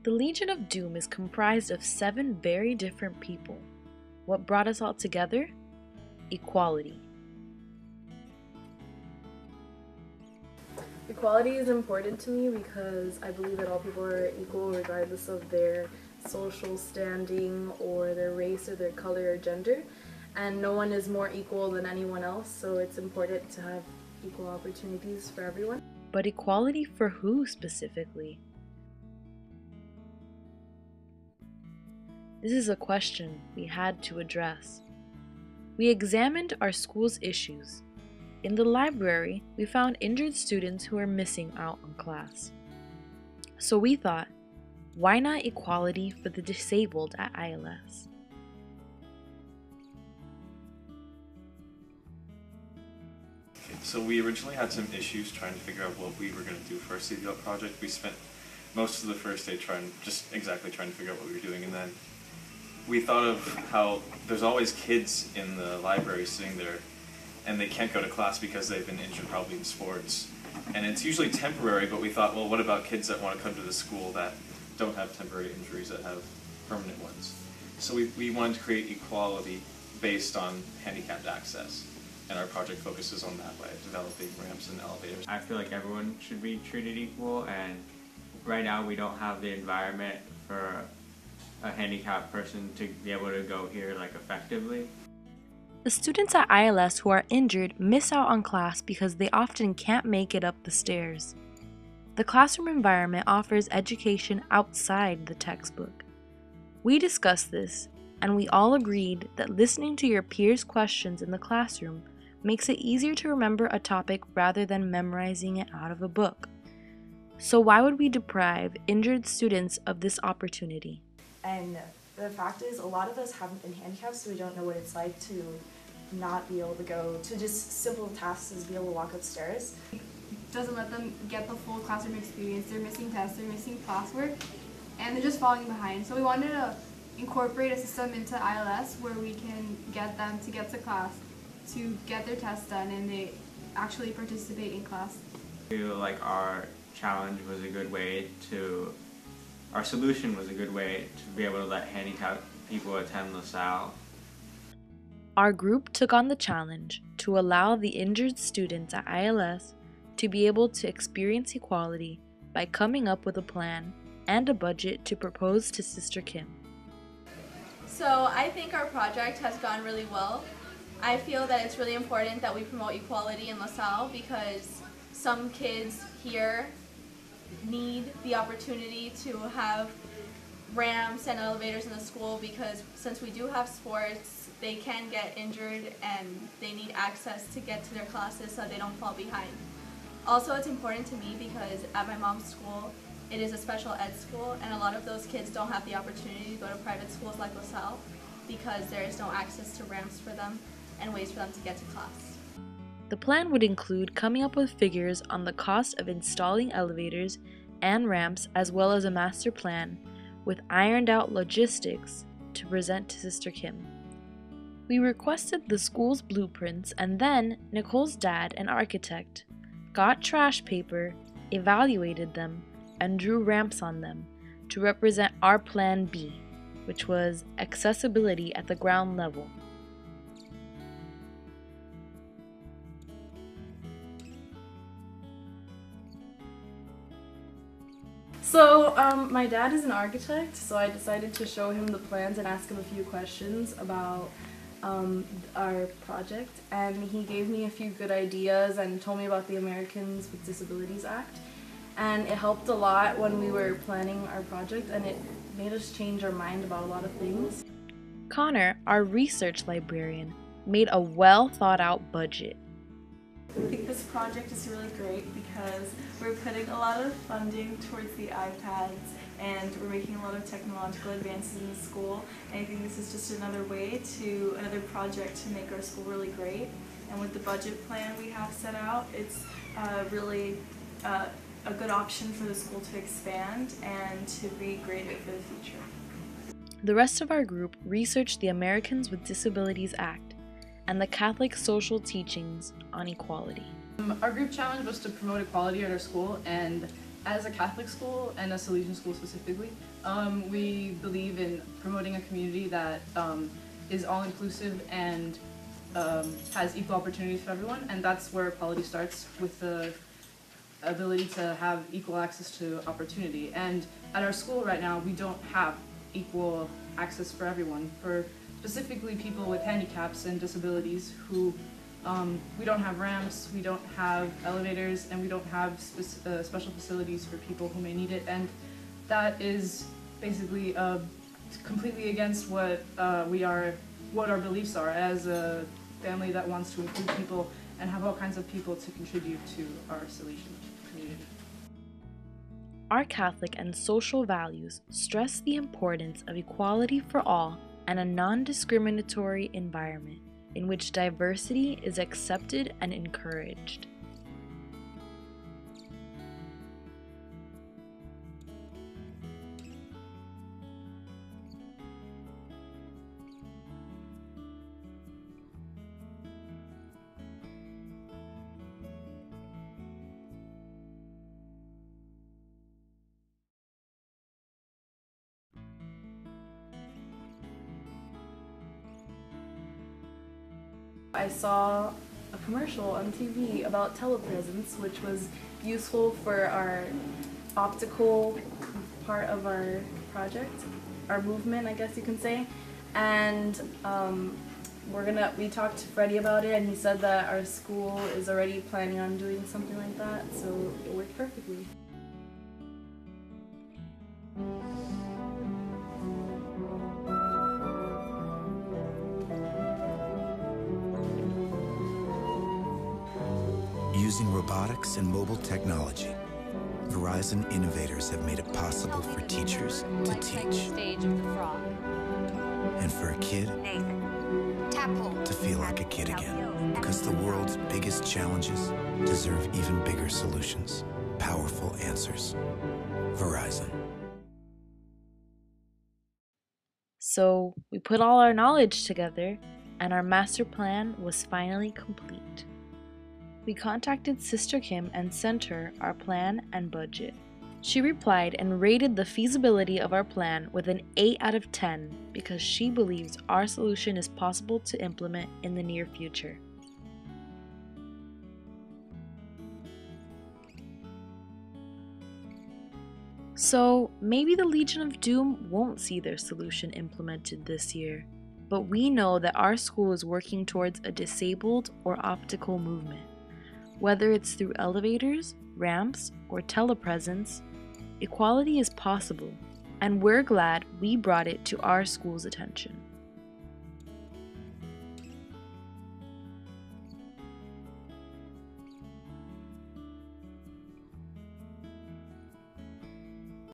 The Legion of Doom is comprised of 7 very different people. What brought us all together? Equality. Equality is important to me because I believe that all people are equal regardless of their social standing or their race or their color or gender, and no one is more equal than anyone else, so it's important to have equal opportunities for everyone. But equality for who specifically? This is a question we had to address. We examined our school's issues. In the library, we found injured students who were missing out on class. So we thought, why not equality for the disabled at ILS? So we originally had some issues trying to figure out what we were going to do for our Cbl project. We spent most of the first day trying to figure out what we were doing, and then we thought of how there's always kids in the library sitting there and they can't go to class because they've been injured probably in sports. And it's usually temporary, but we thought, well, what about kids that want to come to the school that don't have temporary injuries, that have permanent ones? So we wanted to create equality based on handicapped access, and our project focuses on that by developing ramps and elevators. I feel like everyone should be treated equal, and right now we don't have the environment for a handicapped person to be able to go here effectively. The students at ILS who are injured miss out on class because they often can't make it up the stairs. The classroom environment offers education outside the textbook. We discussed this, and we all agreed that listening to your peers' questions in the classroom makes it easier to remember a topic rather than memorizing it out of a book. So why would we deprive injured students of this opportunity? And the fact is, a lot of us haven't been handicapped, so we don't know what it's like to not be able to go to just simple tasks as be able to walk upstairs. Doesn't let them get the full classroom experience. They're missing tests, they're missing classwork, and they're just falling behind. So we wanted to incorporate a system into ILS where we can get them to get to class, to get their tests done, and they actually participate in class. I feel like our challenge was a good way to, our solution was a good way to be able to let handicapped people attend LaSalle. Our group took on the challenge to allow the injured students at ILS to be able to experience equality by coming up with a plan and a budget to propose to Sister Kim. So I think our project has gone really well. I feel that it's really important that we promote equality in LaSalle because some kids here need the opportunity to have ramps and elevators in the school because since we do have sports, they can get injured and they need access to get to their classes so they don't fall behind. Also, it's important to me because at my mom's school, it is a special ed school, and a lot of those kids don't have the opportunity to go to private schools like LaSalle because there is no access to ramps for them and ways for them to get to class. The plan would include coming up with figures on the cost of installing elevators and ramps, as well as a master plan with ironed out logistics to present to Sister Kim. We requested the school's blueprints, and then Nicole's dad, an architect, got trash paper, evaluated them, and drew ramps on them to represent our Plan B, which was accessibility at the ground level. So my dad is an architect, so I decided to show him the plans and ask him a few questions about our project, and he gave me a few good ideas and told me about the Americans with Disabilities Act, and it helped a lot when we were planning our project, and it made us change our mind about a lot of things. Connor, our research librarian, made a well thought out budget. I think this project is really great because we're putting a lot of funding towards the iPads and we're making a lot of technological advances in the school, and I think this is just another project to make our school really great. And with the budget plan we have set out, it's really a good option for the school to expand and to be great for the future. The rest of our group researched the Americans with Disabilities Act and the Catholic social teachings on equality. Our group challenge was to promote equality at our school, and As a Catholic school and a Salesian school specifically, we believe in promoting a community that is all-inclusive and has equal opportunities for everyone, and that's where equality starts, with the ability to have equal access to opportunity. And at our school right now, we don't have equal access for everyone, for specifically people with handicaps and disabilities who we don't have ramps, we don't have elevators, and we don't have special facilities for people who may need it. And that is basically completely against what what our beliefs are as a family that wants to include people and have all kinds of people to contribute to our Salesian community. Our Catholic and social values stress the importance of equality for all and a non-discriminatory environment in which diversity is accepted and encouraged. I saw a commercial on TV about telepresence, which was useful for our optical part of our project, our movement, I guess you can say. And we talked to Freddie about it, and he said that our school is already planning on doing something like that, so it worked perfectly. Using robotics and mobile technology, Verizon innovators have made it possible for teachers to teach. Stage of the frog. And for a kid to feel like a kid again. Because the world's biggest challenges deserve even bigger solutions. Powerful answers. Verizon. So we put all our knowledge together, and our master plan was finally complete. We contacted Sister Kim and sent her our plan and budget. She replied and rated the feasibility of our plan with an 8 out of 10 because she believes our solution is possible to implement in the near future. So maybe the Legion of Doom won't see their solution implemented this year, but we know that our school is working towards a disabled or optical movement. Whether it's through elevators, ramps, or telepresence, equality is possible, and we're glad we brought it to our school's attention.